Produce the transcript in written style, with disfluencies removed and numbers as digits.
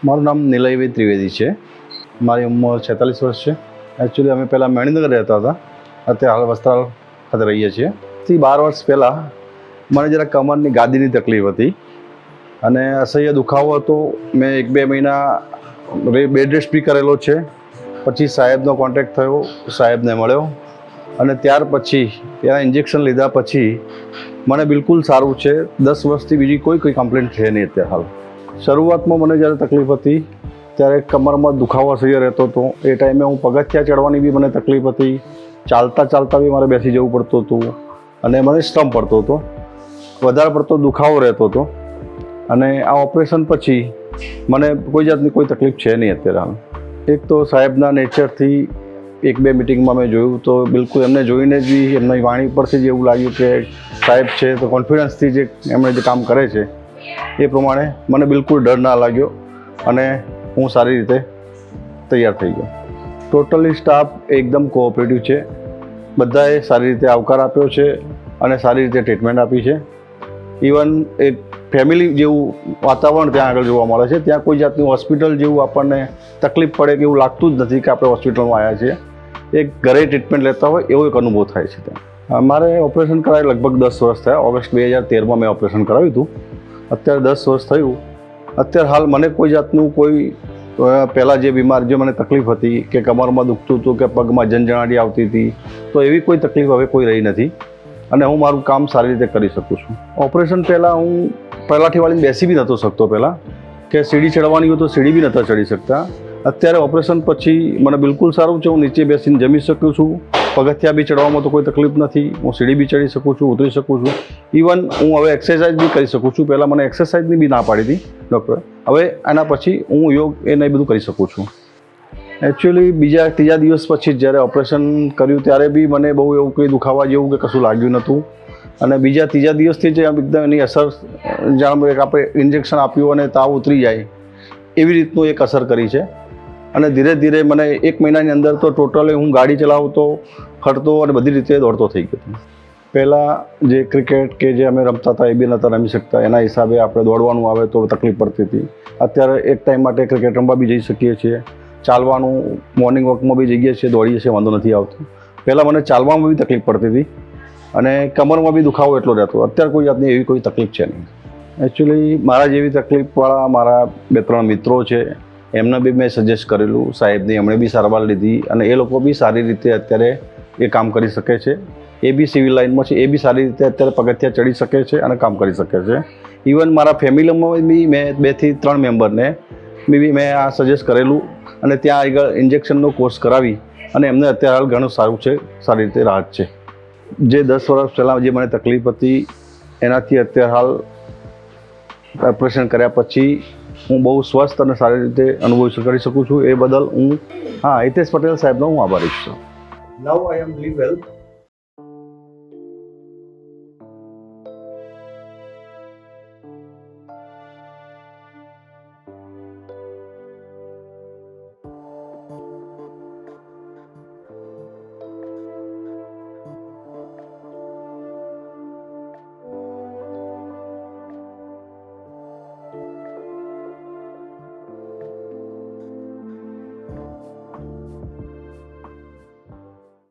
મારું નામ નિલયભાઈ ત્રિવેદી છે. મારી ઉંમર 46 વર્ષ છે. એકચ્યુઅલી અમે પહેલાં મણિનગર રહેતા હતા, અત્યારે હાલ વસ્ત્રાલ ખાતે રહીએ છીએ. 12 વર્ષ પહેલાં મને જરા કમરની ગાદીની તકલીફ હતી અને અસહ્ય દુખાવો હતો. મેં 1-2 મહિના બેડ રેસ્ટ બી કરેલો છે. પછી સાહેબનો કોન્ટેક્ટ થયો, સાહેબને મળ્યો અને ત્યાર પછી ત્યાં ઇન્જેક્શન લીધા પછી મને બિલકુલ સારું છે. 10 વર્ષથી બીજી કોઈ કમ્પ્લેન્ટ છે નહીં અત્યારે હાલ. શરૂઆતમાં મને જ્યારે તકલીફ હતી ત્યારે કમરમાં દુખાવો અસહ્ય રહેતો હતો. એ ટાઈમે હું પગથિયા ચડવાની બી મને તકલીફ હતી. ચાલતા બી મારે બેસી જવું પડતું હતું અને મને શ્રમ પડતો હતો. વધારે પડતો દુખાવો રહેતો હતો અને આ ઓપરેશન પછી મને કોઈ જાતની કોઈ તકલીફ છે નહીં અત્યારે હાલ. એક તો સાહેબના નેચરથી 1-2 મિટિંગમાં મેં જોયું તો બિલકુલ એમને જોઈને જ બી એમની વાણી પરથી જ એવું લાગ્યું કે સાહેબ છે તો કોન્ફિડન્સથી જે એમણે જે કામ કરે છે એ પ્રમાણે મને બિલકુલ ડર ના લાગ્યો અને હું સારી રીતે તૈયાર થઈ ગયો. ટોટલી સ્ટાફ એકદમ કોઓપરેટિવ છે. બધાએ સારી રીતે આવકાર આપ્યો છે અને સારી રીતે ટ્રીટમેન્ટ આપી છે. ઇવન એક ફેમિલી જેવું વાતાવરણ ત્યાં આગળ જોવા મળે છે. ત્યાં કોઈ જાતનું હોસ્પિટલ જેવું આપણને તકલીફ પડે કે એવું લાગતું જ નથી કે આપણે હોસ્પિટલમાં આવ્યા છીએ. એક ઘરે ટ્રીટમેન્ટ લેતા હોય એવો એક અનુભવ થાય છે ત્યાં. મારે ઓપરેશન કરાવી લગભગ 10 વર્ષ થયા. ઓગસ્ટ 2013માં મેં ઓપરેશન કરાવ્યું હતું. અત્યારે 10 વર્ષ થયું. અત્યારે હાલ મને કોઈ જાતનું કોઈ પહેલાં જે બીમાર જે મને તકલીફ હતી કે કમરમાં દુખતું હતું કે પગમાં જંજણાટી આવતી હતી તો એવી કોઈ તકલીફ હવે કોઈ રહી નથી અને હું મારું કામ સારી રીતે કરી શકું છું. ઓપરેશન પહેલાં હું પહેલાંથી વાળીને બેસી બી નહોતો શકતો. પહેલાં કે સીડી ચડવાની હોય તો સીડી બી નહોતા ચડી શકતા. અત્યારે ઓપરેશન પછી મને બિલકુલ સારું છે. હું નીચે બેસીને જમી શકું છું. પગથિયા બી ચડવામાં તો કોઈ તકલીફ નથી. હું સીડી બી ચડી શકું છું, ઉતરી શકું છું. ઇવન હું હવે એક્સરસાઇઝ બી કરી શકું છું. પહેલાં મને એક્સરસાઇઝની બી ના પાડી હતી ડૉક્ટરે. હવે એના પછી હું યોગ એને બધું કરી શકું છું. એકચ્યુઅલી ત્રીજા દિવસ પછી જ્યારે ઓપરેશન કર્યું ત્યારે બી મને બહુ એવું કંઈ દુખાવા જેવું કે કશું લાગ્યું નહોતું અને ત્રીજા દિવસથી જ એકદમ એની અસર જાણ આપણે ઇન્જેક્શન આપ્યું અને તાવ ઉતરી જાય એવી રીતનું એક અસર કરી છે. અને ધીરે ધીરે મને 1 મહિનાની અંદર તો ટોટલી હું ગાડી ચલાવતો, ફરતો અને બધી રીતે દોડતો થઈ ગયો. પહેલાં જે ક્રિકેટ કે જે અમે રમતા હતા એ બી નહોતા રમી શકતા. એના હિસાબે આપણે દોડવાનું આવે તો તકલીફ પડતી હતી. અત્યારે એક ટાઈમ માટે ક્રિકેટ રમવા બી જઈ શકીએ છીએ. ચાલવાનું મોર્નિંગ વોકમાં બી જઈએ છીએ, દોડીએ છીએ, વાંધો નથી આવતો. પહેલાં મને ચાલવામાં બી તકલીફ પડતી હતી અને કમરમાં બી દુખાવો એટલો રહેતો. અત્યારે કોઈ જાતની એવી કોઈ તકલીફ છે નહીં. એકચ્યુઅલી મારા જેવી તકલીફવાળા મારા 2-3 મિત્રો છે, એમને બી મેં સજેસ્ટ કરેલું. સાહેબની એમણે બી સારવાર લીધી અને એ લોકો બી સારી રીતે અત્યારે એ કામ કરી શકે છે. એ બી સિવિલ લાઇનમાં છે. એ બી સારી રીતે અત્યારે પગથિયા ચડી શકે છે અને કામ કરી શકે છે. ઇવન મારા ફેમિલીમાં બી મેં 2 થી 3 મેમ્બરને બી મેં આ સજેસ્ટ કરેલું અને ત્યાં આગળ ઇન્જેક્શનનો કોર્સ કરાવી અને એમને અત્યારે હાલ ઘણું સારું છે, સારી રીતે રાહત છે. જે 10 વર્ષ પહેલાં જે મને તકલીફ હતી એનાથી અત્યારે હાલ ઓપરેશન કર્યા પછી હું બહુ સ્વસ્થ અને સારી રીતે અનુભવ કરી શકું છું. એ બદલ હું હિતેશ પટેલ સાહેબનો હું આભારી છું. Now I am live well.